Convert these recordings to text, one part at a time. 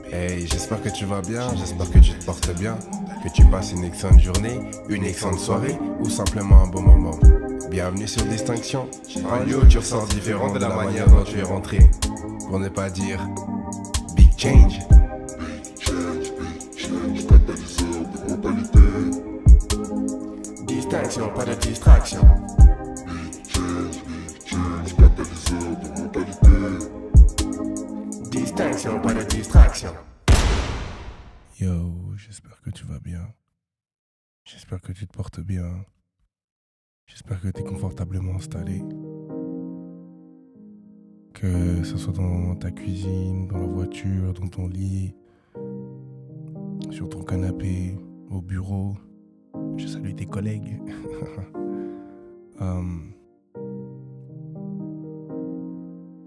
Hey, j'espère que tu vas bien, j'espère que tu te portes bien, que tu passes une excellente journée, une excellente soirée ou simplement un bon moment. Bienvenue sur Distinction, un lieu où tu ressors différent de la manière dont tu es rentré. Pour ne pas dire Big Change. Distinction, pas de distraction. Distinction, pas de distraction. Yo, j'espère que tu vas bien. J'espère que tu te portes bien. J'espère que tu es confortablement installé. Que ce soit dans ta cuisine, dans la voiture, dans ton lit, sur ton canapé, au bureau. Je salue tes collègues.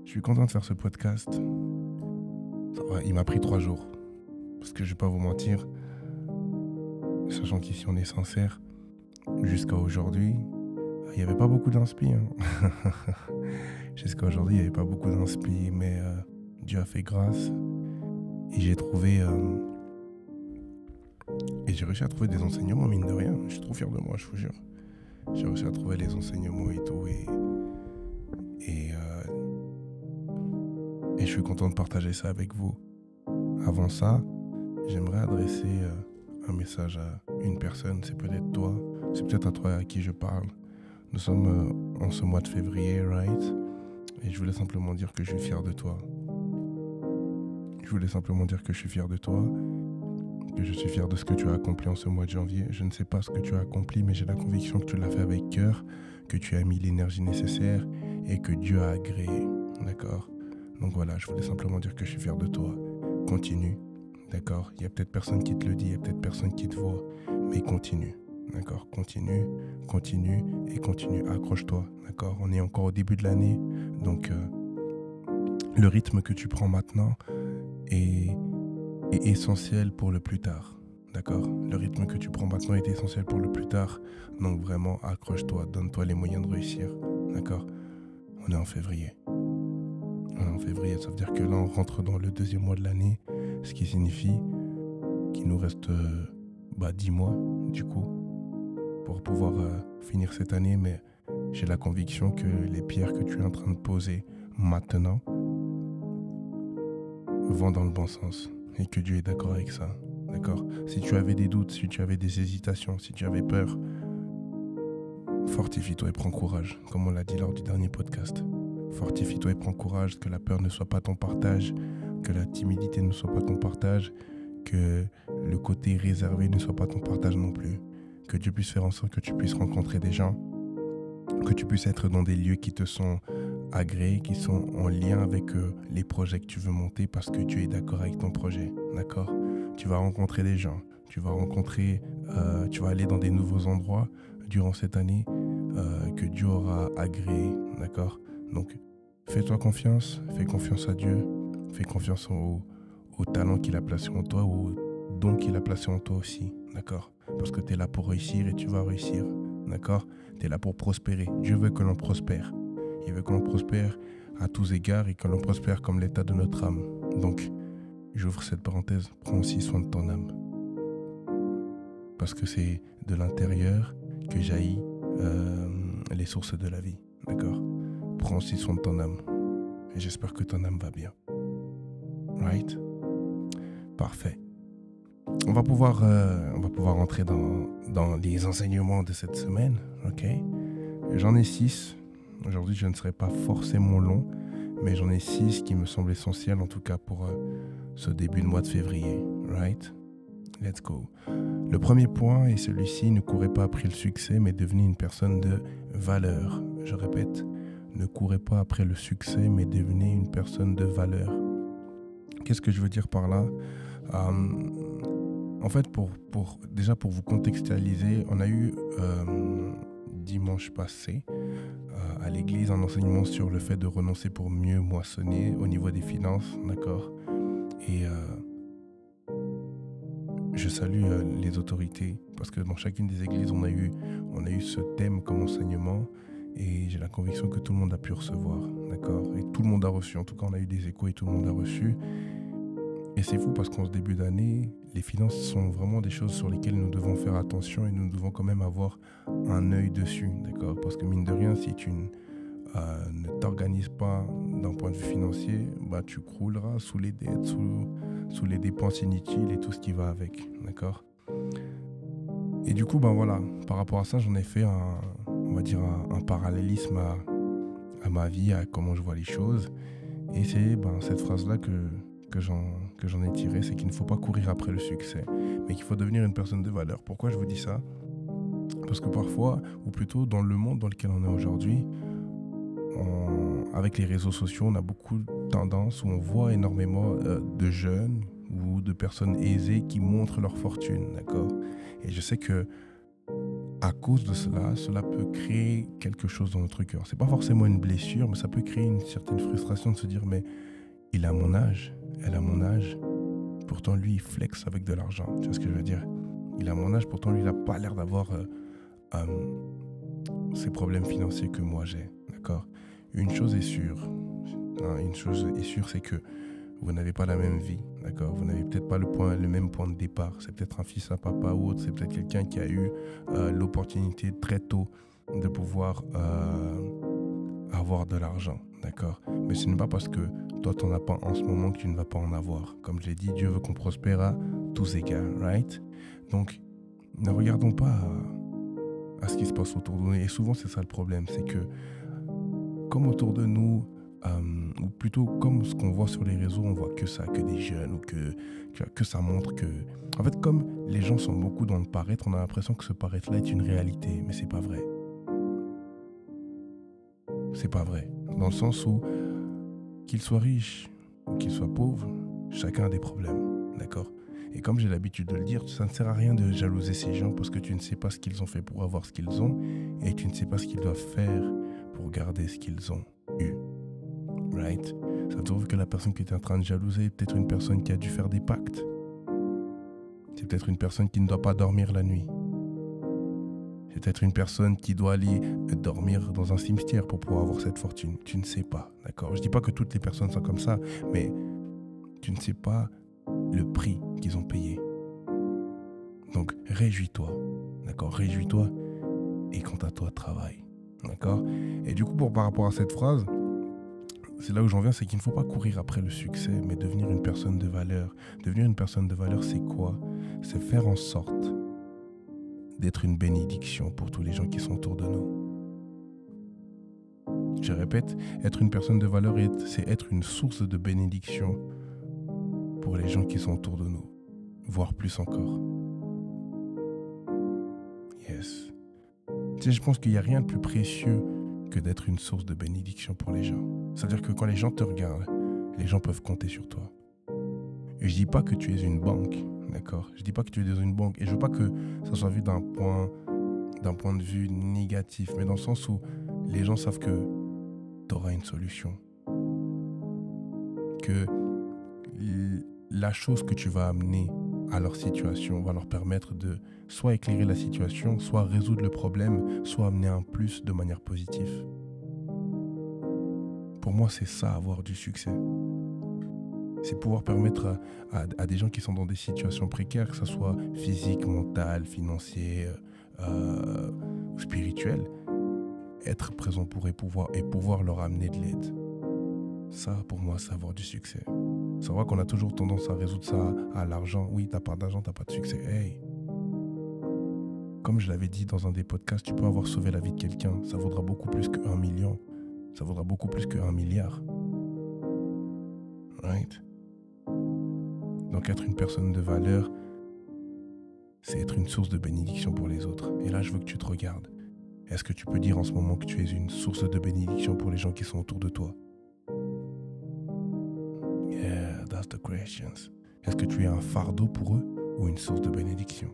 Je suis content de faire ce podcast. Il m'a pris 3 jours. Parce que je vais pas vous mentir, sachant qu'ici on est sincère, jusqu'à aujourd'hui, il n'y avait pas beaucoup d'inspi. Jusqu'à aujourd'hui, il n'y avait pas beaucoup d'inspi, mais Dieu a fait grâce. Et j'ai trouvé... et j'ai réussi à trouver des enseignements, mine de rien. Je suis trop fier de moi, je vous jure. J'ai réussi à trouver les enseignements et tout. Et je suis content de partager ça avec vous. Avant ça, j'aimerais adresser un message à une personne. C'est peut-être toi. C'est peut-être à toi à qui je parle. Nous sommes en ce mois de février, right? Et je voulais simplement dire que je suis fier de toi. Je voulais simplement dire que je suis fier de toi. Que je suis fier de ce que tu as accompli en ce mois de janvier. Je ne sais pas ce que tu as accompli, mais j'ai la conviction que tu l'as fait avec cœur, que tu as mis l'énergie nécessaire et que Dieu a agréé. D'accord? Donc voilà, je voulais simplement dire que je suis fier de toi. Continue. D'accord? Il y a peut-être personne qui te le dit, il y a peut-être personne qui te voit, mais continue. D'accord? Continue et continue. Accroche-toi. D'accord? On est encore au début de l'année, donc le rythme que tu prends maintenant est essentiel pour le plus tard. D'accord? Le rythme que tu prends maintenant est essentiel pour le plus tard. Donc vraiment, accroche-toi, donne-toi les moyens de réussir. D'accord? On est en février. Ça veut dire que là, on rentre dans le 2e mois de l'année, ce qui signifie qu'il nous reste 10 mois, du coup, pour pouvoir finir cette année. Mais j'ai la conviction que les pierres que tu es en train de poser maintenant vont dans le bon sens et que Dieu est d'accord avec ça. D'accord? Si tu avais des doutes, si tu avais des hésitations, si tu avais peur, fortifie-toi et prends courage, comme on l'a dit lors du dernier podcast. Fortifie-toi et prends courage, que la peur ne soit pas ton partage, que la timidité ne soit pas ton partage, que le côté réservé ne soit pas ton partage non plus. Que Dieu puisse faire en sorte que tu puisses rencontrer des gens, que tu puisses être dans des lieux qui te sont agréés, qui sont en lien avec les projets que tu veux monter parce que Dieu est d'accord avec ton projet. D'accord? Tu vas rencontrer des gens, tu vas aller dans des nouveaux endroits durant cette année que Dieu aura agréé. D'accord? Donc, fais-toi confiance, fais confiance à Dieu, fais confiance au talent qu'il a placé en toi, au don qu'il a placé en toi aussi, d'accord? Parce que tu es là pour réussir et tu vas réussir, d'accord? Tu es là pour prospérer. Dieu veut que l'on prospère. Il veut que l'on prospère à tous égards et que l'on prospère comme l'état de notre âme. Donc, j'ouvre cette parenthèse, prends aussi soin de ton âme. Parce que c'est de l'intérieur que jaillit les sources de la vie, d'accord? Prends aussi soin de ton âme. Et j'espère que ton âme va bien. Right? Parfait. On va pouvoir rentrer dans les enseignements de cette semaine. Ok? J'en ai 6. Aujourd'hui, je ne serai pas forcément long, mais j'en ai 6 qui me semblent essentiels, en tout cas pour ce début de mois de février. Right? Let's go. Le premier point est celui-ci: ne courez pas après le succès, mais devenez une personne de valeur. Je répète, ne courez pas après le succès, mais devenez une personne de valeur. Qu'est-ce que je veux dire par là? En fait, pour vous contextualiser, on a eu dimanche passé à l'église un enseignement sur le fait de renoncer pour mieux moissonner au niveau des finances, d'accord? Et je salue les autorités parce que dans chacune des églises, on a eu ce thème comme enseignement. Et j'ai la conviction que tout le monde a pu recevoir, d'accord? Et tout le monde a reçu, en tout cas on a eu des échos et tout le monde a reçu. Et c'est fou parce qu'en ce début d'année, les finances sont vraiment des choses sur lesquelles nous devons faire attention et nous devons quand même avoir un œil dessus, d'accord? Parce que mine de rien, si tu ne t'organises pas d'un point de vue financier, tu crouleras sous les dettes, sous les dépenses inutiles et tout ce qui va avec, d'accord? Et du coup, voilà, par rapport à ça, j'en ai fait un parallélisme à ma vie, à comment je vois les choses. Et c'est cette phrase-là que j'en ai tirée, c'est qu'il ne faut pas courir après le succès, mais qu'il faut devenir une personne de valeur. Pourquoi je vous dis ça? Parce que parfois, ou plutôt dans le monde dans lequel on est aujourd'hui, avec les réseaux sociaux, on a beaucoup de tendances où on voit énormément de jeunes ou de personnes aisées qui montrent leur fortune, d'accord? Et je sais que à cause de cela peut créer quelque chose dans notre cœur. C'est pas forcément une blessure, mais ça peut créer une certaine frustration de se dire, mais il a mon âge, elle a mon âge, pourtant lui il flex avec de l'argent. Tu vois ce que je veux dire? Il a mon âge, pourtant lui il n'a pas l'air d'avoir ces problèmes financiers que moi j'ai, d'accord? Une chose est sûre, c'est que vous n'avez pas la même vie, d'accord? Vous n'avez peut-être pas le même point de départ. C'est peut-être un fils à papa ou autre. C'est peut-être quelqu'un qui a eu l'opportunité très tôt de pouvoir avoir de l'argent, d'accord? Mais ce n'est pas parce que toi, tu n'en as pas en ce moment que tu ne vas pas en avoir. Comme je l'ai dit, Dieu veut qu'on prospère à tous égards, right? Donc, ne regardons pas à ce qui se passe autour de nous. Et souvent, c'est ça le problème. C'est que, comme autour de nous, ou plutôt comme ce qu'on voit sur les réseaux, on voit que ça, que des jeunes, ou que ça montre que... En fait, comme les gens sont beaucoup dans le paraître, on a l'impression que ce paraître-là est une réalité, mais c'est pas vrai. C'est pas vrai. Dans le sens où, qu'il soit riche ou qu'il soit pauvre, chacun a des problèmes, d'accord? Et comme j'ai l'habitude de le dire, ça ne sert à rien de jalouser ces gens parce que tu ne sais pas ce qu'ils ont fait pour avoir ce qu'ils ont et tu ne sais pas ce qu'ils doivent faire pour garder ce qu'ils ont eu. Right? Ça se trouve que la personne qui est en train de jalouser est peut-être une personne qui a dû faire des pactes. C'est peut-être une personne qui ne doit pas dormir la nuit. C'est peut-être une personne qui doit aller dormir dans un cimetière pour pouvoir avoir cette fortune. Tu ne sais pas, d'accord? Je ne dis pas que toutes les personnes sont comme ça, mais tu ne sais pas le prix qu'ils ont payé. Donc, réjouis-toi, d'accord? Réjouis-toi et quant à toi, travaille, d'accord? Et du coup, par rapport à cette phrase, c'est là où j'en viens, c'est qu'il ne faut pas courir après le succès, mais devenir une personne de valeur. Devenir une personne de valeur, c'est quoi? C'est faire en sorte d'être une bénédiction pour tous les gens qui sont autour de nous. Je répète, être une personne de valeur, c'est être une source de bénédiction pour les gens qui sont autour de nous, voire plus encore. Yes. Tu sais, je pense qu'il n'y a rien de plus précieux que d'être une source de bénédiction pour les gens. C'est-à-dire que quand les gens te regardent, les gens peuvent compter sur toi. Et je dis pas que tu es une banque, d'accord? Je dis pas que tu es dans une banque. Et je veux pas que ça soit vu d'un point de vue négatif, mais dans le sens où les gens savent que tu auras une solution. Que la chose que tu vas amener à leur situation va leur permettre de soit éclairer la situation, soit résoudre le problème, soit amener un plus de manière positive. Pour moi, c'est ça, avoir du succès. C'est pouvoir permettre à des gens qui sont dans des situations précaires, que ce soit physique, mental, financier, spirituel, être présent pour et pouvoir leur amener de l'aide. Ça, pour moi, c'est avoir du succès. C'est vrai qu'on a toujours tendance à résoudre ça à l'argent. Oui, t'as pas d'argent, t'as pas de succès. Hey! Comme je l'avais dit dans un des podcasts, tu peux avoir sauvé la vie de quelqu'un. Ça vaudra beaucoup plus que 1 million. Ça vaudra beaucoup plus que 1 milliard. Right? Donc être une personne de valeur, c'est être une source de bénédiction pour les autres. Et là, je veux que tu te regardes. Est-ce que tu peux dire en ce moment que tu es une source de bénédiction pour les gens qui sont autour de toi? Yeah, that's the questions. Est-ce que tu es un fardeau pour eux ou une source de bénédiction?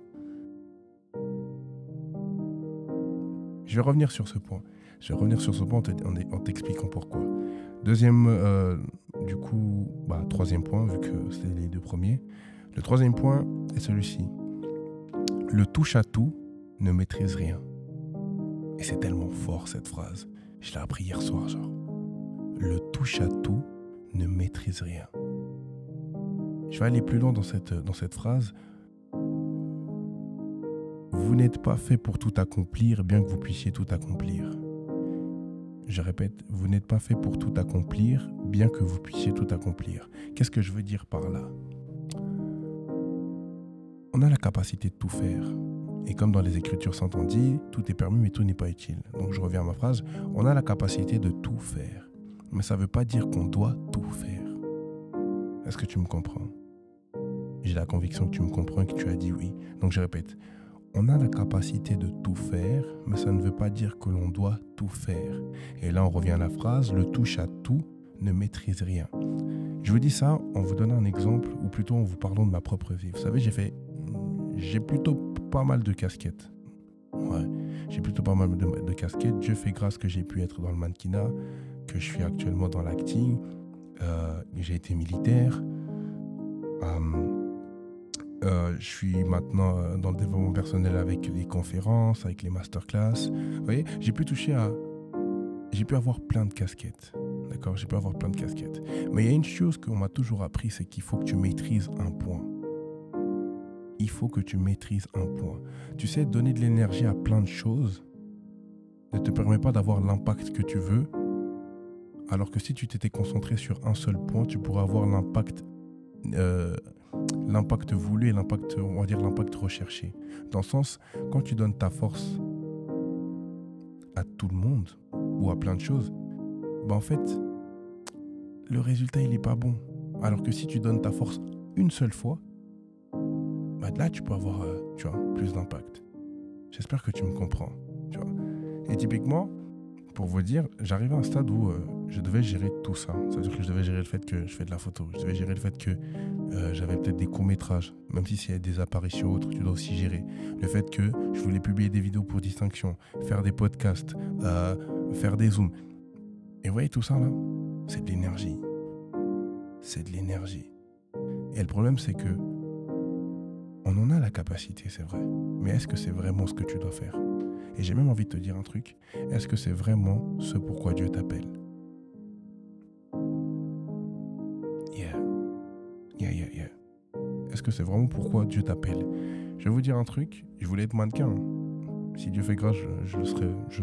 Je vais revenir sur ce point. En t'expliquant pourquoi. Troisième point, vu que c'était les deux premiers. Le troisième point est celui-ci. Le touche-à-tout ne maîtrise rien. Et c'est tellement fort cette phrase. Je l'ai appris hier soir, genre. Le touche-à-tout ne maîtrise rien. Je vais aller plus loin dans cette phrase. Vous n'êtes pas fait pour tout accomplir, bien que vous puissiez tout accomplir. Je répète, vous n'êtes pas fait pour tout accomplir, bien que vous puissiez tout accomplir. Qu'est-ce que je veux dire par là? On a la capacité de tout faire. Et comme dans les Écritures saintes on dit, tout est permis mais tout n'est pas utile. Donc je reviens à ma phrase, on a la capacité de tout faire. Mais ça ne veut pas dire qu'on doit tout faire. Est-ce que tu me comprends? J'ai la conviction que tu me comprends et que tu as dit oui. Donc je répète, on a la capacité de tout faire, mais ça ne veut pas dire que l'on doit tout faire. Et là on revient à la phrase, le touche à tout ne maîtrise rien. Je vous dis ça en vous donnant un exemple, ou plutôt en vous parlant de ma propre vie. Vous savez, j'ai plutôt pas mal de casquettes. Ouais, j'ai plutôt pas mal de casquettes. Dieu fait grâce que j'ai pu être dans le mannequinat, que je suis actuellement dans l'acting. J'ai été militaire. Je suis maintenant dans le développement personnel avec les conférences, avec les masterclass. Vous voyez, j'ai pu avoir plein de casquettes. D'accord, j'ai pu avoir plein de casquettes. Mais il y a une chose qu'on m'a toujours appris, c'est qu'il faut que tu maîtrises un point. Il faut que tu maîtrises un point. Tu sais, donner de l'énergie à plein de choses ne te permet pas d'avoir l'impact que tu veux. Alors que si tu t'étais concentré sur un seul point, tu pourrais avoir l'impact voulu et l'impact recherché. Dans le sens, quand tu donnes ta force à tout le monde ou à plein de choses, en fait, le résultat, il n'est pas bon. Alors que si tu donnes ta force une seule fois, là, tu peux avoir plus d'impact. J'espère que tu me comprends. Tu vois. Et typiquement, pour vous dire, j'arrivais à un stade où je devais gérer tout ça. C'est-à-dire que je devais gérer le fait que je fais de la photo. Je devais gérer le fait que j'avais peut-être des courts-métrages. Même si c'est des apparitions autres, tu dois aussi gérer. Le fait que je voulais publier des vidéos pour distinction, faire des podcasts, faire des zooms. Et vous voyez tout ça là, c'est de l'énergie. C'est de l'énergie. Et le problème, c'est que on en a la capacité, c'est vrai. Mais est-ce que c'est vraiment ce que tu dois faire? Et j'ai même envie de te dire un truc. Est-ce que c'est vraiment ce pourquoi Dieu t'appelle? Yeah. Est-ce que c'est vraiment pourquoi Dieu t'appelle? Je vais vous dire un truc. Je voulais être mannequin. Si Dieu fait grâce, je le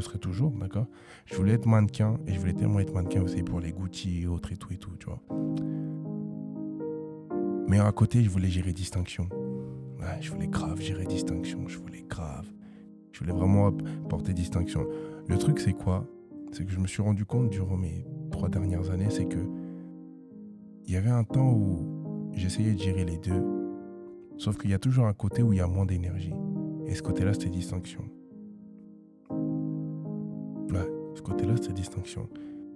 serai toujours, d'accord? Je voulais être mannequin et je voulais tellement être mannequin aussi pour les Gucci et autres et tout, tu vois. Mais à côté, je voulais gérer distinction. Ouais, je voulais grave gérer distinction. Je voulais vraiment porter distinction. Le truc, c'est quoi? C'est que je me suis rendu compte durant mes 3 dernières années, c'est que il y avait un temps où j'essayais de gérer les deux, sauf qu'il y a toujours un côté où il y a moins d'énergie. Et ce côté-là, c'était distinction. Ouais, ce côté-là, c'était distinction.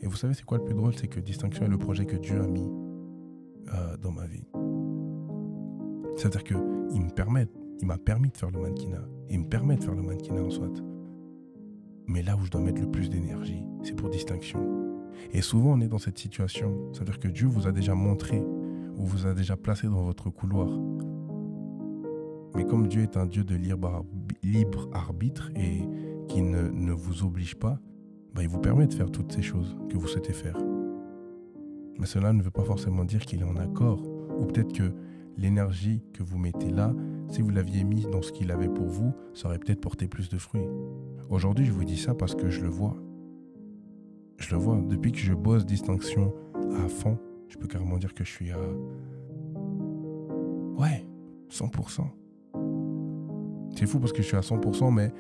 Et vous savez, c'est quoi le plus drôle? C'est que distinction est le projet que Dieu a mis dans ma vie. C'est-à-dire qu'il m'a permis de faire le mannequinat. Il me permet de faire le mannequinat en soit. Mais là où je dois mettre le plus d'énergie, c'est pour distinction. Et souvent, on est dans cette situation. C'est-à-dire que Dieu vous a déjà montré ou vous a déjà placé dans votre couloir. Mais comme Dieu est un Dieu de libre arbitre et qui ne vous oblige pas, il vous permet de faire toutes ces choses que vous souhaitez faire. Mais cela ne veut pas forcément dire qu'il est en accord. Ou peut-être que l'énergie que vous mettez là, si vous l'aviez mis dans ce qu'il avait pour vous, ça aurait peut-être porté plus de fruits. Aujourd'hui, je vous dis ça parce que je le vois. Je le vois. Depuis que je bosse distinction à fond, je peux carrément dire que je suis à 100%. C'est fou parce que je suis à 100%, mais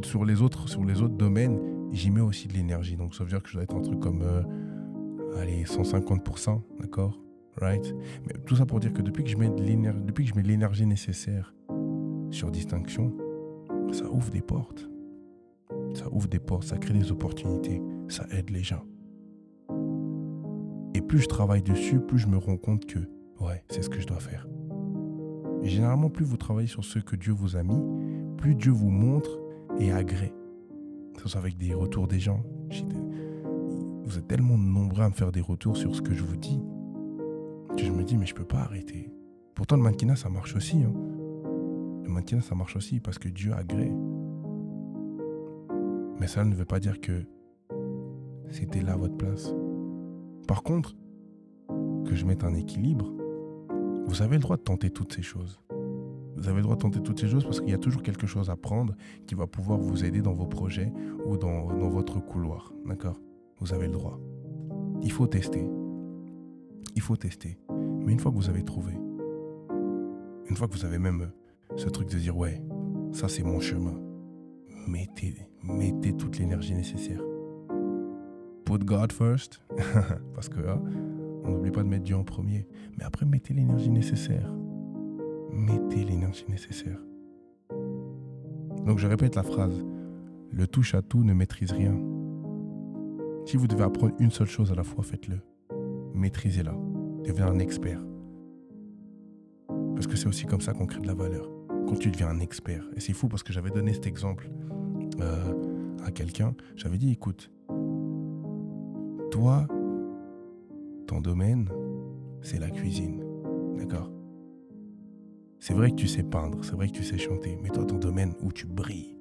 sur les autres domaines, j'y mets aussi de l'énergie. Donc ça veut dire que je dois être un truc comme 150%, d'accord? Right? Mais tout ça pour dire que depuis que je mets de l'énergie nécessaire sur distinction, ça ouvre des portes. Ça crée des opportunités, ça aide les gens. Et plus je travaille dessus, plus je me rends compte que c'est ce que je dois faire. Et généralement, plus vous travaillez sur ce que Dieu vous a mis, plus Dieu vous montre et agrée. Que ce soit avec des retours des gens. Vous êtes tellement nombreux à me faire des retours sur ce que je vous dis que je me dis, mais je peux pas arrêter. Pourtant, le mannequinat, ça marche aussi. Le mannequinat, ça marche aussi parce que Dieu agrée. Mais ça ne veut pas dire que c'était là votre place. Par contre, que je mette un équilibre, vous avez le droit de tenter toutes ces choses. Vous avez le droit de tenter toutes ces choses parce qu'il y a toujours quelque chose à prendre qui va pouvoir vous aider dans vos projets ou dans votre couloir. D'accord? Vous avez le droit. Il faut tester. Il faut tester. Mais une fois que vous avez trouvé, une fois que vous avez même ce truc de dire, ouais, ça c'est mon chemin, mettez toute l'énergie nécessaire. Put God first, parce que on n'oublie pas de mettre Dieu en premier. Mais après, mettez l'énergie nécessaire. Mettez l'énergie nécessaire. Donc je répète la phrase, le touche-à-tout ne maîtrise rien. Si vous devez apprendre une seule chose à la fois, faites-le. Maîtrisez-la. Devenez un expert. Parce que c'est aussi comme ça qu'on crée de la valeur. Quand tu deviens un expert. Et c'est fou parce que j'avais donné cet exemple à quelqu'un. J'avais dit, écoute, toi, ton domaine, c'est la cuisine. D'accord? C'est vrai que tu sais peindre, c'est vrai que tu sais chanter, mais toi, ton domaine où tu brilles,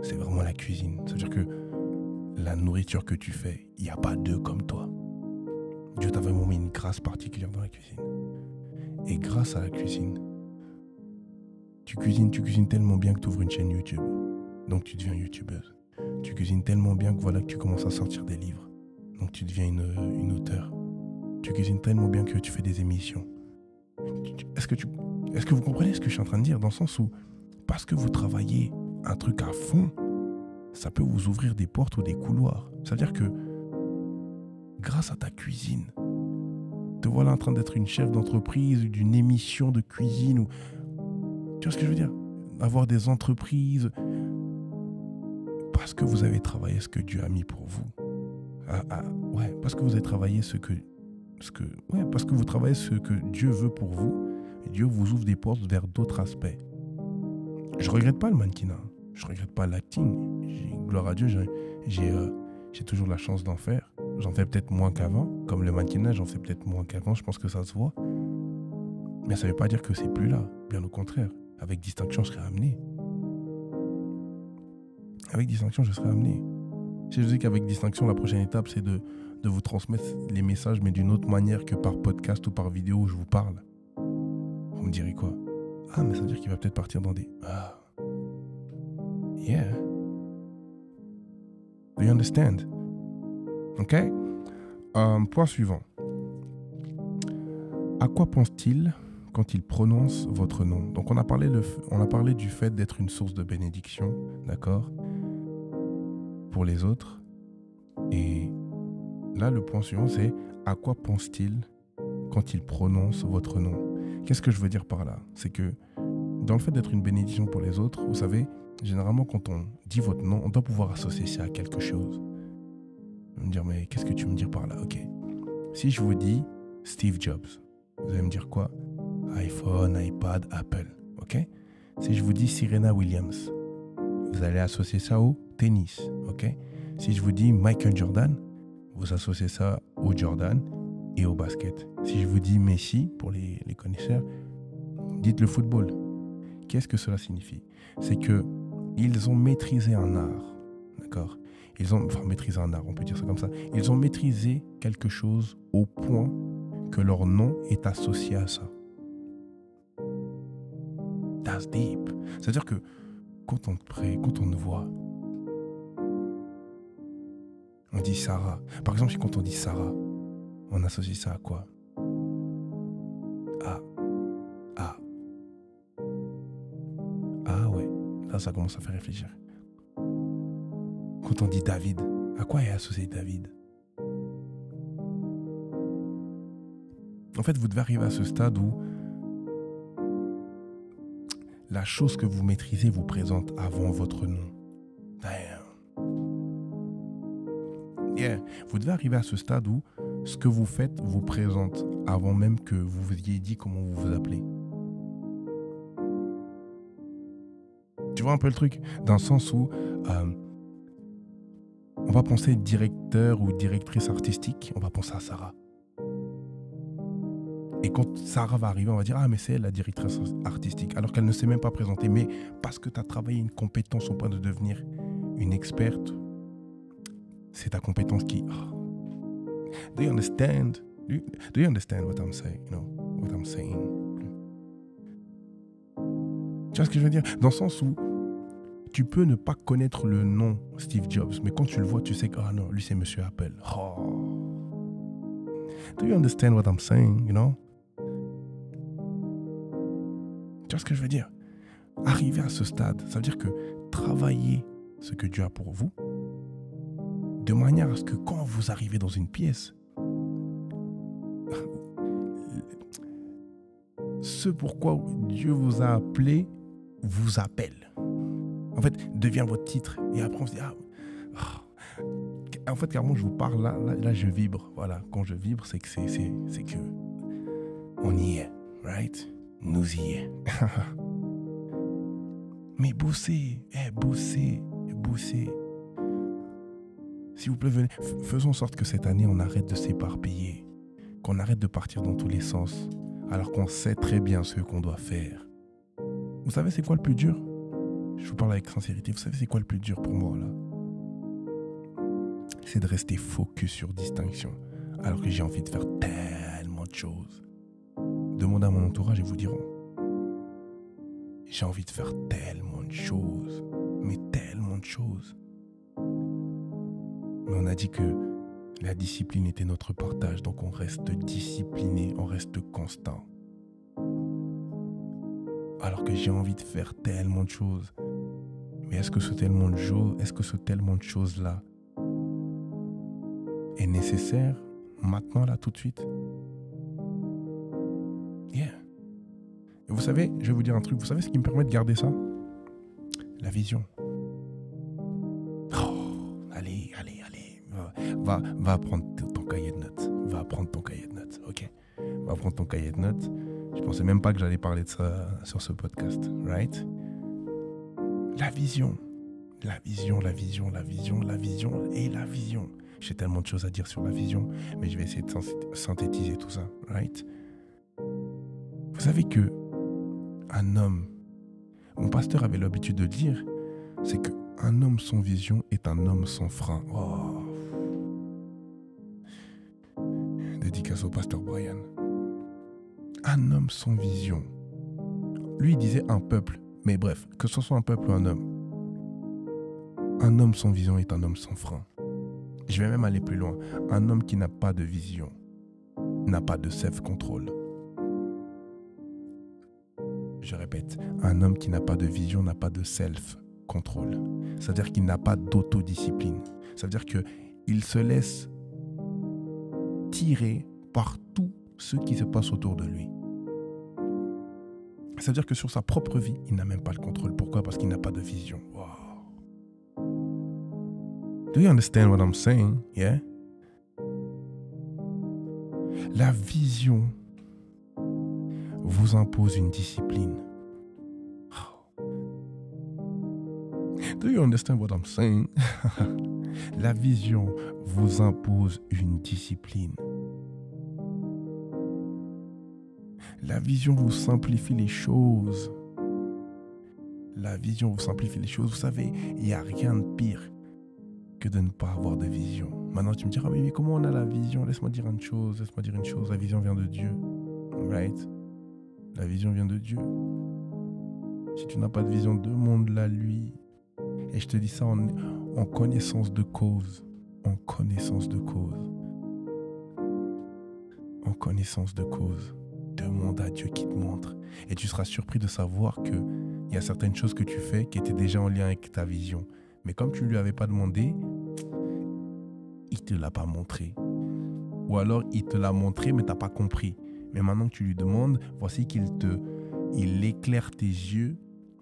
c'est vraiment la cuisine. C'est-à-dire que la nourriture que tu fais, il n'y a pas deux comme toi. Dieu t'a vraiment mis une grâce particulière dans la cuisine. Et grâce à la cuisine, tu cuisines tellement bien que tu ouvres une chaîne YouTube. Donc tu deviens youtubeuse. Tu cuisines tellement bien que voilà que tu commences à sortir des livres. Donc tu deviens une auteure. Tu cuisines tellement bien que tu fais des émissions. Est-ce que vous comprenez ce que je suis en train de dire? Dans le sens où, parce que vous travaillez un truc à fond, ça peut vous ouvrir des portes ou des couloirs. C'est-à-dire que, grâce à ta cuisine, te voilà en train d'être une chef d'entreprise ou d'une émission de cuisine. Ou... Tu vois ce que je veux dire? Avoir des entreprises. Parce que vous avez travaillé ce que Dieu a mis pour vous. Ouais, parce que vous avez travaillé parce que vous travaillez ce que Dieu veut pour vous. Dieu vous ouvre des portes vers d'autres aspects. Je regrette pas le mannequinat. Je regrette pas l'acting. Gloire à Dieu, j'ai toujours la chance d'en faire. J'en fais peut-être moins qu'avant. Comme le mannequinat, j'en fais peut-être moins qu'avant. Je pense que ça se voit. Mais ça ne veut pas dire que c'est plus là. Bien au contraire. Avec distinction, je serai amené. Avec distinction, je serai amené. Si je dis qu'avec distinction, la prochaine étape, c'est de vous transmettre les messages, mais d'une autre manière que par podcast ou par vidéo où je vous parle. Vous me direz quoi? Ah, mais ça veut dire qu'il va peut-être partir dans des... Ah. Yeah. Do you understand? Ok? Point suivant. À quoi pense-t-il quand il prononce votre nom? Donc on a parlé du fait d'être une source de bénédiction, d'accord? Pour les autres. Et là, le point suivant, c'est à quoi pense-t-il quand il prononce votre nom? Qu'est-ce que je veux dire par là? C'est que dans le fait d'être une bénédiction pour les autres, vous savez, généralement quand on dit votre nom, on doit pouvoir associer ça à quelque chose. Vous me dire, mais qu'est-ce que tu veux me dire par là? Ok. Si je vous dis Steve Jobs, vous allez me dire quoi? iPhone, iPad, Apple. Ok? Si je vous dis Serena Williams, vous allez associer ça au tennis. Ok? Si je vous dis Michael Jordan, vous associez ça au Jordan et au basket. Si je vous dis Messi, pour les connaisseurs, dites le football. Qu'est-ce que cela signifie? C'est que ils ont maîtrisé un art. D'accord? Maîtrisé un art, on peut dire ça comme ça. Ils ont maîtrisé quelque chose au point que leur nom est associé à ça. That's deep. C'est-à-dire que quand on te voit, on dit Sarah. Par exemple, quand on dit Sarah, on associe ça à quoi? Ah ouais, là ça commence à faire réfléchir. Quand on dit David, à quoi est associé David? En fait, vous devez arriver à ce stade où la chose que vous maîtrisez vous présente avant votre nom. Damn. Yeah. Vous devez arriver à ce stade où ce que vous faites vous présente avant même que vous vous ayez dit comment vous vous appelez. Tu vois un peu le truc? Dans le sens où on va penser directeur ou directrice artistique, on va penser à Sarah. Et quand Sarah va arriver, on va dire « Ah, mais c'est elle la directrice artistique », alors qu'elle ne s'est même pas présentée. Mais parce que tu as travaillé une compétence au point de devenir une experte, c'est ta compétence qui... Oh. Do you understand what I'm saying? You know, what I'm saying? Tu vois ce que je veux dire? Dans le sens où tu peux ne pas connaître le nom Steve Jobs, mais quand tu le vois, tu sais que, ah non, lui c'est Monsieur Apple. Oh. Do you understand what I'm saying, you know? Tu vois ce que je veux dire? Arriver à ce stade, ça veut dire que travailler ce que Dieu a pour vous, de manière à ce que quand vous arrivez dans une pièce, ce pourquoi Dieu vous a appelé vous appelle. En fait, devient votre titre. Et après, on se dit, en fait, carrément, je vous parle, là, je vibre. Voilà, quand je vibre, c'est que on y est, right? Nous y est. Mais bossez. S'il vous plaît, venez. Faisons en sorte que cette année, on arrête de s'éparpiller. Qu'on arrête de partir dans tous les sens. Alors qu'on sait très bien ce qu'on doit faire. Vous savez, c'est quoi le plus dur? Je vous parle avec sincérité. Vous savez, c'est quoi le plus dur pour moi, là? C'est de rester focus sur distinction. Alors que j'ai envie de faire tellement de choses. Demandez à mon entourage et vous diront. J'ai envie de faire tellement de choses. Mais tellement de choses. Mais on a dit que la discipline était notre partage. Donc on reste discipliné, on reste constant. Alors que j'ai envie de faire tellement de choses. Mais est-ce que ce tellement de choses-là est nécessaire maintenant, là, tout de suite? Yeah. Et vous savez, je vais vous dire un truc. Vous savez ce qui me permet de garder ça? La vision. Oh, allez. Va prendre ton cahier de notes. Ok? Va prendre ton cahier de notes. Je pensais même pas que j'allais parler de ça sur ce podcast, right? La vision. J'ai tellement de choses à dire sur la vision, mais je vais essayer de synthétiser tout ça, right? Vous savez que un homme, mon pasteur avait l'habitude de dire, c'est qu'un homme sans vision est un homme sans frein. Oh. Dédicace au pasteur Brian. Un homme sans vision. Lui, il disait un peuple. Mais bref, que ce soit un peuple ou un homme sans vision est un homme sans frein. Je vais même aller plus loin. Un homme qui n'a pas de vision n'a pas de self-control. Je répète, un homme qui n'a pas de vision n'a pas de self-control. C'est-à-dire qu'il n'a pas d'autodiscipline. C'est-à-dire qu'il se laisse tirer par tout ce qui se passe autour de lui. C'est-à-dire que sur sa propre vie, il n'a même pas le contrôle. Pourquoi? Parce qu'il n'a pas de vision. Wow. Do you understand what I'm saying? Yeah? La vision vous impose une discipline. Do you understand what I'm saying? La vision vous impose une discipline. La vision vous simplifie les choses. Vous savez, il n'y a rien de pire que de ne pas avoir de vision. Maintenant, tu me diras, mais comment on a la vision? Laisse-moi dire une chose. La vision vient de Dieu. Right? La vision vient de Dieu. Si tu n'as pas de vision, demande-la lui. Et je te dis ça en connaissance de cause. En connaissance de cause. Demande à Dieu qui te montre. Et tu seras surpris de savoir qu'il y a certaines choses que tu fais qui étaient déjà en lien avec ta vision. Mais comme tu ne lui avais pas demandé, il ne te l'a pas montré. Ou alors, il te l'a montré, mais tu n'as pas compris. Mais maintenant que tu lui demandes, voici il éclaire tes yeux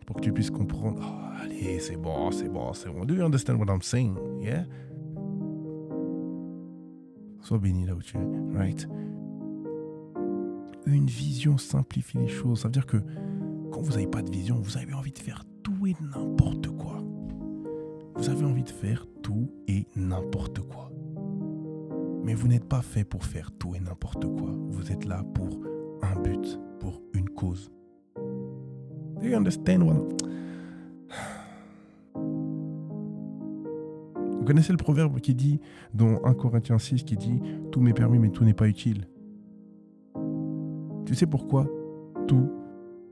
pour que tu puisses comprendre. Oh, allez, c'est bon. Do you understand what I'm saying? Yeah? Sois béni là où tu es, right? Une vision simplifie les choses. Ça veut dire que quand vous n'avez pas de vision, vous avez envie de faire tout et n'importe quoi. Mais vous n'êtes pas fait pour faire tout et n'importe quoi. Vous êtes là pour un but, pour une cause. Do you understand what... Vous connaissez le proverbe qui dit, dans 1 Corinthiens 6, qui dit « Tout m'est permis, mais tout n'est pas utile ». Tu sais pourquoi tout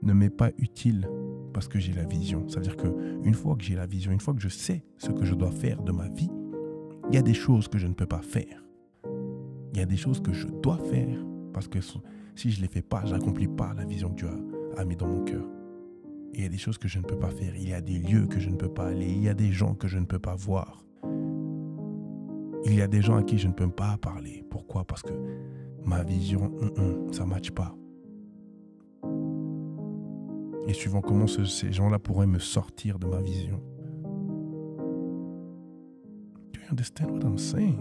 ne m'est pas utile? Parce que j'ai la vision. Ça veut dire qu'une fois que j'ai la vision, une fois que je sais ce que je dois faire de ma vie, il y a des choses que je ne peux pas faire. Il y a des choses que je dois faire parce que si je ne les fais pas, je n'accomplis pas la vision que Dieu a mis dans mon cœur. Et il y a des choses que je ne peux pas faire. Il y a des lieux que je ne peux pas aller. Il y a des gens que je ne peux pas voir. Il y a des gens à qui je ne peux pas parler. Pourquoi? Parce que ma vision, ça ne matche pas. Et suivant comment ces gens-là pourraient me sortir de ma vision. Do you understand what I'm saying?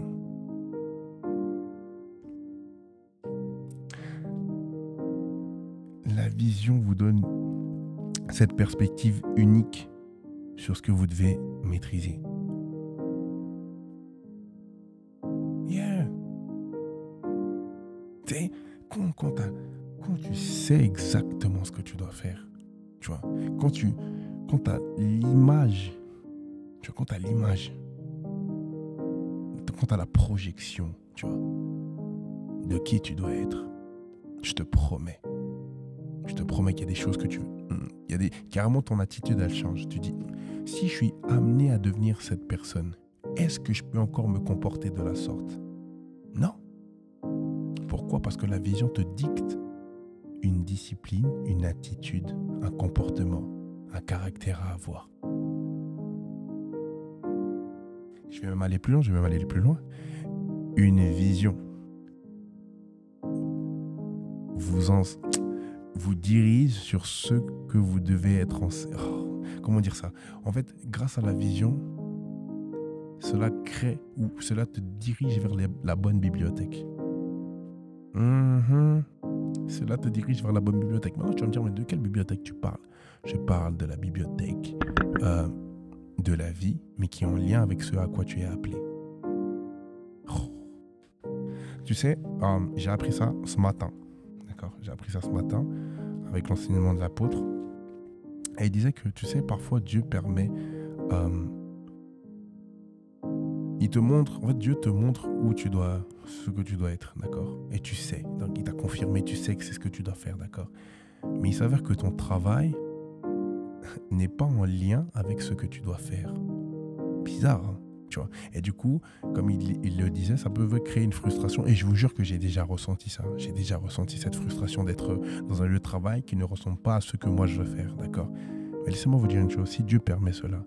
La vision vous donne cette perspective unique sur ce que vous devez maîtriser. Yeah. Tu sais, quand tu sais exactement ce que tu dois faire, tu vois, quand tu as l'image, tu vois, quand tu as l'image, quand tu as la projection, tu vois, de qui tu dois être, je te promets qu'il y a des choses que tu veux. Carrément, ton attitude, elle change. Tu dis, si je suis amené à devenir cette personne, est-ce que je peux encore me comporter de la sorte? Non. Pourquoi? Parce que la vision te dicte une discipline, une attitude, un comportement, un caractère à avoir. Je vais même aller plus loin. Une vision vous dirige sur ce que vous devez être comment dire ça? En fait, grâce à la vision, cela te dirige vers la bonne bibliothèque. Cela te dirige vers la bonne bibliothèque. Maintenant, tu vas me dire, mais de quelle bibliothèque tu parles? Je parle de la bibliothèque de la vie, mais qui est en lien avec ce à quoi tu es appelé. Tu sais, j'ai appris ça ce matin. D'accord? J'ai appris ça ce matin avec l'enseignement de l'apôtre. Et il disait que, tu sais, parfois Dieu permet... Dieu te montre ce que tu dois être, d'accord? Et tu sais. Donc, il t'a confirmé, tu sais que c'est ce que tu dois faire, d'accord? Mais il s'avère que ton travail n'est pas en lien avec ce que tu dois faire. Bizarre, hein? Tu vois? Et du coup, comme il le disait, ça peut créer une frustration. Et je vous jure que j'ai déjà ressenti ça. J'ai déjà ressenti cette frustration d'être dans un lieu de travail qui ne ressemble pas à ce que moi je veux faire, d'accord? Mais laissez-moi vous dire une chose. Si Dieu permet cela,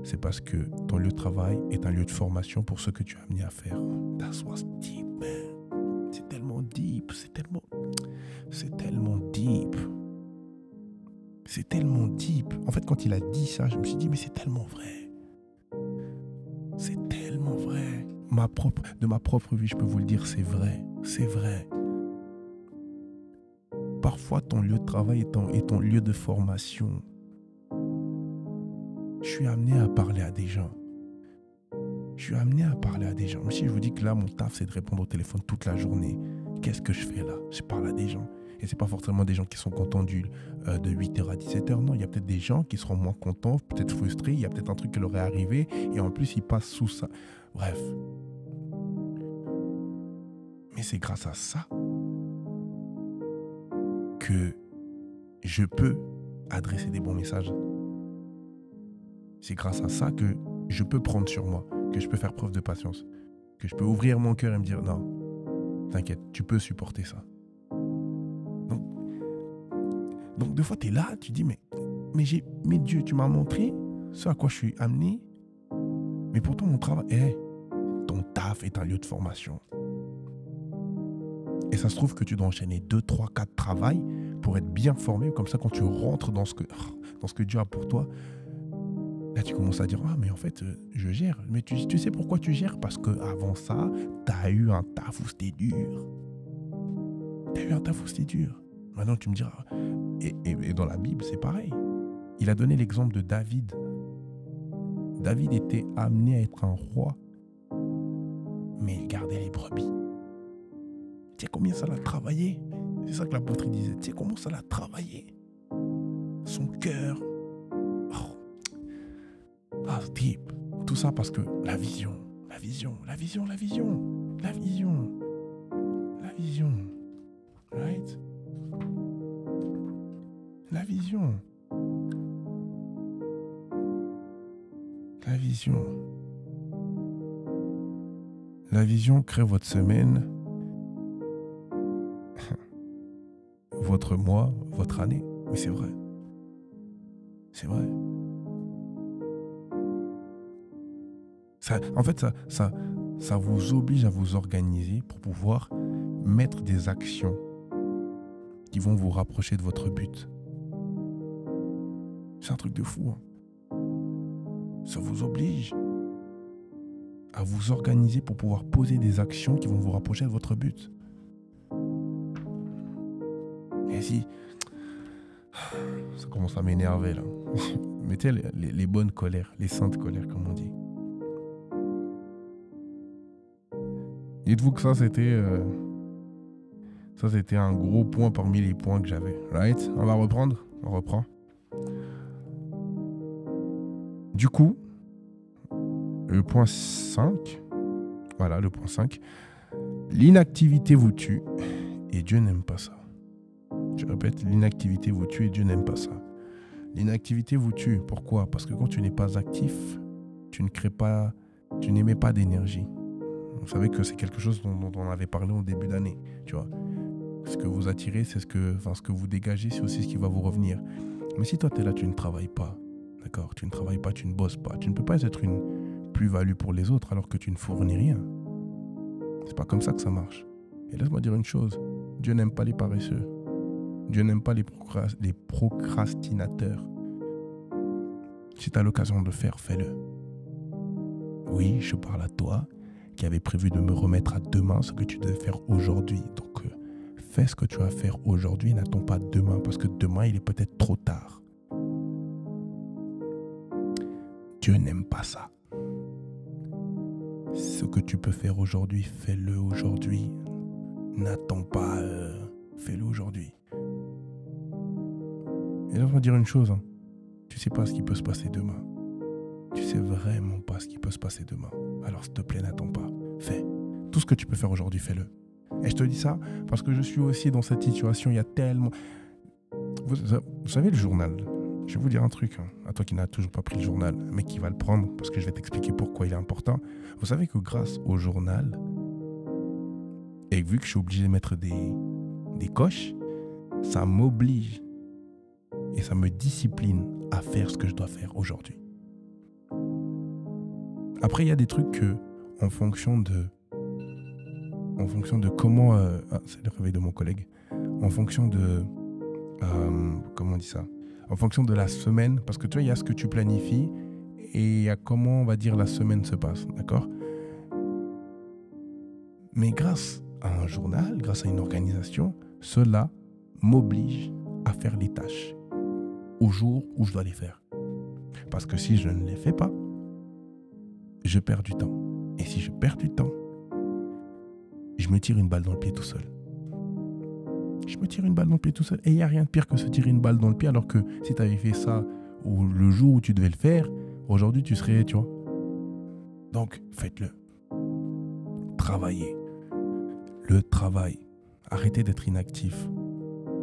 c'est parce que ton lieu de travail est un lieu de formation pour ce que tu es amené à faire. That's what's deep, man. C'est tellement deep. C'est tellement deep. C'est tellement deep. En fait, quand il a dit ça, je me suis dit, mais c'est tellement vrai. C'est tellement vrai. De ma propre vie, je peux vous le dire, c'est vrai. C'est vrai. Parfois, ton lieu de travail est ton lieu de formation. Je suis amené à parler à des gens. Mais si je vous dis que là, mon taf, c'est de répondre au téléphone toute la journée, qu'est-ce que je fais là? Je parle à des gens. Et c'est pas forcément des gens qui sont contents de 8h à 17h. Non, il y a peut-être des gens qui seront moins contents, peut-être frustrés. Il y a peut-être un truc qui leur est arrivé. Et en plus, ils passent sous ça. Bref. Mais c'est grâce à ça que je peux adresser des bons messages. C'est grâce à ça que je peux prendre sur moi, que je peux faire preuve de patience, que je peux ouvrir mon cœur et me dire non, t'inquiète, tu peux supporter ça. Donc des fois, tu es là, tu dis mais Dieu, tu m'as montré ce à quoi je suis amené, mais pourtant mon travail, ton taf est un lieu de formation. Et ça se trouve que tu dois enchaîner 2, 3, 4 travails pour être bien formé, comme ça quand tu rentres dans ce que Dieu a pour toi, là, tu commences à dire, mais en fait, je gère. Mais tu sais pourquoi tu gères? Parce qu'avant ça, tu as eu un taf où c'était dur. Maintenant, tu me diras, et dans la Bible, c'est pareil. Il a donné l'exemple de David. David était amené à être un roi, mais il gardait les brebis. Tu sais combien ça l'a travaillé? C'est ça que l'apôtre disait. Tu sais comment ça l'a travaillé? Son cœur. Deep. Tout ça parce que la vision. Right? La vision. La vision. La vision crée votre semaine, votre mois, votre année. Mais c'est vrai. C'est vrai. Ça vous oblige à vous organiser pour pouvoir mettre des actions qui vont vous rapprocher de votre but. C'est un truc de fou. Ça vous oblige à vous organiser pour pouvoir poser des actions qui vont vous rapprocher de votre but. Et si... Ça commence à m'énerver là. Mettez les bonnes colères, les saintes colères comme on dit. Dites-vous que ça c'était un gros point parmi les points que j'avais. Right? On va reprendre. On reprend. Du coup, le point 5, voilà le point 5, l'inactivité vous tue et Dieu n'aime pas ça. Je répète, l'inactivité vous tue et Dieu n'aime pas ça. L'inactivité vous tue. Pourquoi? Parce que quand tu n'es pas actif, tu n'émets pas d'énergie. Vous savez que c'est quelque chose dont on avait parlé au début d'année. Tu vois, ce que vous attirez, c'est ce que vous dégagez, c'est aussi ce qui va vous revenir. Mais si toi, tu es là, tu ne travailles pas, d'accord? Tu ne travailles pas, tu ne bosses pas. Tu ne peux pas être une plus-value pour les autres alors que tu ne fournis rien. C'est pas comme ça que ça marche. Et laisse-moi dire une chose. Dieu n'aime pas les paresseux. Dieu n'aime pas les procrastinateurs. Si tu as l'occasion de le faire, fais-le. Oui, je parle à toi qui avait prévu de me remettre à demain ce que tu devais faire aujourd'hui. Donc, fais ce que tu vas faire aujourd'hui, n'attends pas demain, parce que demain, il est peut-être trop tard. Dieu n'aime pas ça. Ce que tu peux faire aujourd'hui, fais-le aujourd'hui. N'attends pas, fais-le aujourd'hui. Et là, on va dire une chose. Tu sais pas ce qui peut se passer demain. Tu sais vraiment pas ce qui peut se passer demain. Alors, s'il te plaît, n'attends pas. Fais. Tout ce que tu peux faire aujourd'hui, fais-le. Et je te dis ça parce que je suis aussi dans cette situation. Il y a tellement... Vous savez, le journal. Je vais vous dire un truc. À toi qui n'as toujours pas pris le journal, mais qui va le prendre parce que je vais t'expliquer pourquoi il est important. Vous savez que grâce au journal, et vu que je suis obligé de mettre des coches, ça m'oblige et ça me discipline à faire ce que je dois faire aujourd'hui. Après, il y a des trucs que, en fonction de comment... c'est le réveil de mon collègue. En fonction de... comment on dit ça? En fonction de la semaine, parce que tu vois, il y a ce que tu planifies et il y a comment, on va dire, la semaine se passe, d'accord? Mais grâce à un journal, grâce à une organisation, cela m'oblige à faire les tâches au jour où je dois les faire. Parce que si je ne les fais pas, je perds du temps. Et si je perds du temps, je me tire une balle dans le pied tout seul. Je me tire une balle dans le pied tout seul. Et il n'y a rien de pire que se tirer une balle dans le pied, alors que si tu avais fait ça le jour où tu devais le faire, aujourd'hui tu serais, tu vois. Donc, faites-le. Travaillez. Le travail. Arrêtez d'être inactif.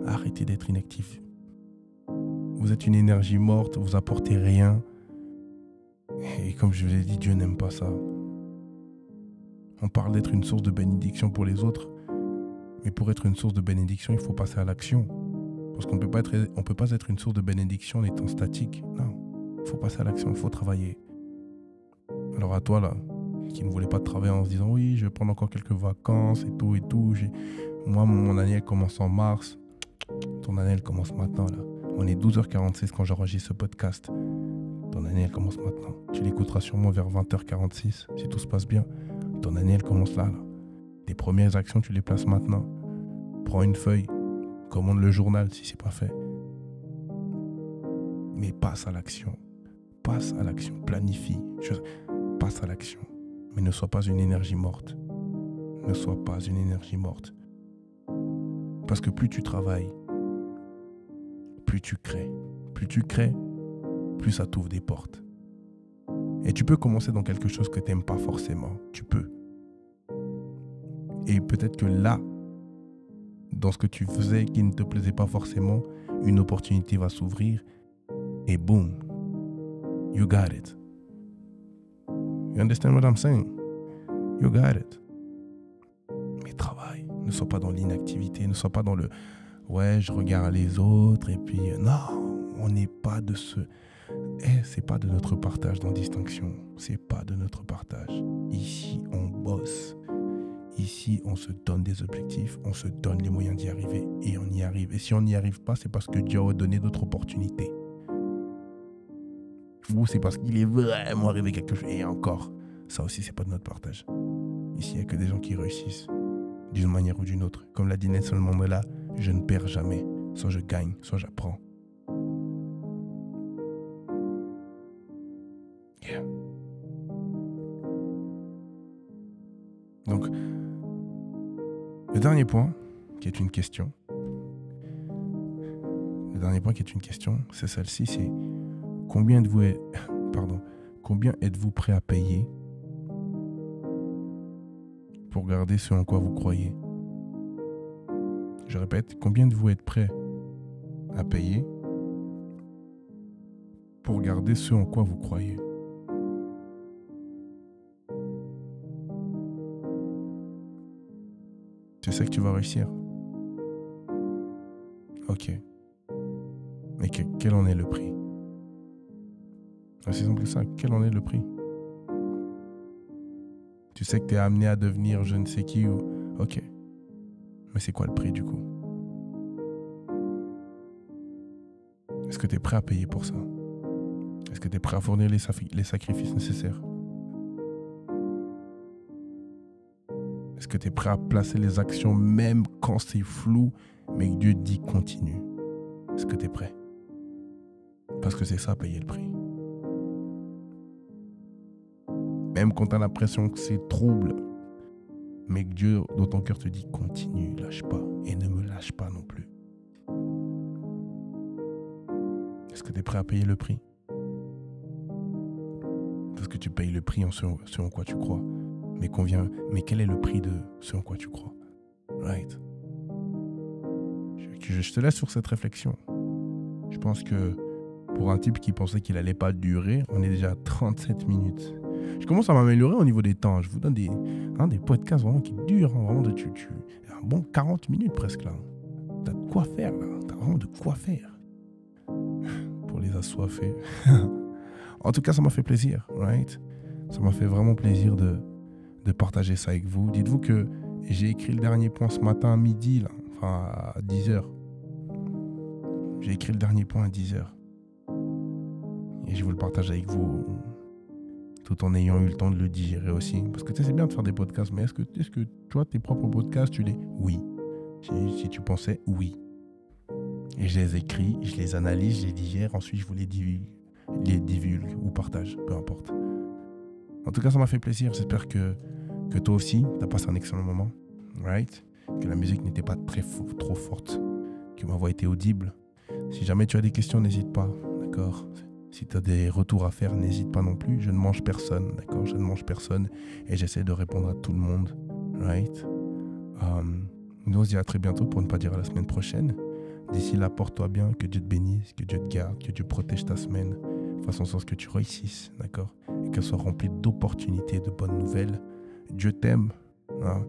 Arrêtez d'être inactif. Vous êtes une énergie morte, vous apportez rien. Et comme je vous l'ai dit, Dieu n'aime pas ça. On parle d'être une source de bénédiction pour les autres. Mais pour être une source de bénédiction, il faut passer à l'action. Parce qu'on ne peut pas être une source de bénédiction en étant statique. Non, il faut passer à l'action, il faut travailler. Alors à toi là, qui ne voulait pas travailler en se disant oui, je vais prendre encore quelques vacances et tout. Moi, mon année elle commence en mars. Ton année elle commence maintenant là. On est 12h46 quand j'enregistre ce podcast. Ton année elle commence maintenant. Tu l'écouteras sûrement vers 20h46 si tout se passe bien. Ton année elle commence là. Tes premières actions, tu les places maintenant. Prends une feuille, commande le journal si c'est pas fait. Mais passe à l'action. Passe à l'action. Planifie. Passe à l'action. Mais ne sois pas une énergie morte. Ne sois pas une énergie morte. Parce que plus tu travailles, plus tu crées. Plus tu crées, plus ça t'ouvre des portes. Et tu peux commencer dans quelque chose que tu n'aimes pas forcément. Tu peux. Et peut-être que là, dans ce que tu faisais qui ne te plaisait pas forcément, une opportunité va s'ouvrir et boum, you got it. You understand what I'm saying? You got it. Mais travaille. Ne sois pas dans l'inactivité. Ne sois pas dans le « ouais, je regarde les autres » et puis « non, on n'est pas de ce... » c'est pas de notre partage dans Distinction. C'est pas de notre partage. Ici, on bosse. Ici, on se donne des objectifs, on se donne les moyens d'y arriver et on y arrive. Et si on n'y arrive pas, c'est parce que Dieu a donné d'autres opportunités. Ou c'est parce qu'il est vraiment arrivé quelque chose. Et encore, ça aussi, c'est pas de notre partage. Ici, il n'y a que des gens qui réussissent d'une manière ou d'une autre. Comme l'a dit Nelson Mandela, je ne perds jamais. Soit je gagne, soit j'apprends. Yeah. Donc, le dernier point, qui est une question, c'est celle-ci, c'est combien êtes-vous prêt à payer pour garder ce en quoi vous croyez? Je répète, combien de vous êtes prêt à payer pour garder ce en quoi vous croyez? Tu sais que tu vas réussir. Ok. Mais quel en est le prix? C'est simple que ça. Quel en est le prix? Tu sais que tu es amené à devenir je ne sais qui ou... Ok. Mais c'est quoi le prix du coup? Est-ce que tu es prêt à payer pour ça? Est-ce que tu es prêt à fournir les sacrifices nécessaires? Est-ce que tu es prêt à placer les actions même quand c'est flou, mais que Dieu dit continue? Est-ce que tu es prêt? Parce que c'est ça, payer le prix. Même quand tu as l'impression que c'est trouble, mais que Dieu, dans ton cœur, te dit continue, lâche pas, et ne me lâche pas non plus. Est-ce que tu es prêt à payer le prix? Parce que tu payes le prix en ce en quoi tu crois. Mais quel est le prix de ce en quoi tu crois? Right? Je te laisse sur cette réflexion. Je pense que pour un type qui pensait qu'il n'allait pas durer, on est déjà à 37 minutes. Je commence à m'améliorer au niveau des temps. Je vous donne des podcasts vraiment qui durent. Vraiment un bon 40 minutes presque là. T'as de quoi faire là. T'as vraiment de quoi faire. Pour les assoiffés. En tout cas, ça m'a fait plaisir. Right? Ça m'a fait vraiment plaisir de partager ça avec vous. Dites-vous que j'ai écrit le dernier point ce matin à midi, là, enfin à 10h. J'ai écrit le dernier point à 10h. Et je vous le partage avec vous, tout en ayant eu le temps de le digérer aussi. Parce que tu sais, c'est bien de faire des podcasts, mais est-ce que toi, tes propres podcasts, tu les... Oui. Si tu pensais, oui. Et je les écris, je les analyse, je les digère, ensuite je vous les divulgue ou partage, peu importe. En tout cas, ça m'a fait plaisir. J'espère que toi aussi, tu as passé un excellent moment. Right? Que la musique n'était pas trop forte. Que ma voix était audible. Si jamais tu as des questions, n'hésite pas. D'accord? Si tu as des retours à faire, n'hésite pas non plus. Je ne mange personne. D'accord? Je ne mange personne. Et j'essaie de répondre à tout le monde. Right? Nous, on se dit à très bientôt, pour ne pas dire à la semaine prochaine. D'ici là, porte-toi bien. Que Dieu te bénisse. Que Dieu te garde. Que Dieu protège ta semaine. Fasse en sorte que tu réussisses. D'accord? Et qu'elle soit remplie d'opportunités, de bonnes nouvelles. Dieu t'aime. Hein?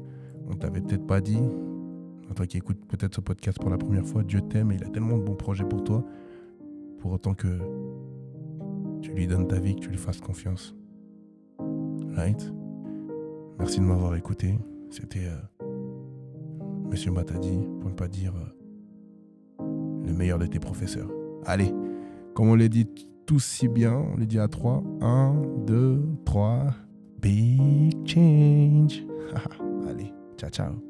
On t'avait peut-être pas dit. Toi qui écoutes peut-être ce podcast pour la première fois, Dieu t'aime et il a tellement de bons projets pour toi. Pour autant que tu lui donnes ta vie, que tu lui fasses confiance. Right? Merci de m'avoir écouté. C'était Monsieur Matadi, pour ne pas dire le meilleur de tes professeurs. Allez, comme on l'a dit tous si bien, on les dit à 3. 1, 2, 3. Big change. Allez, ciao, ciao.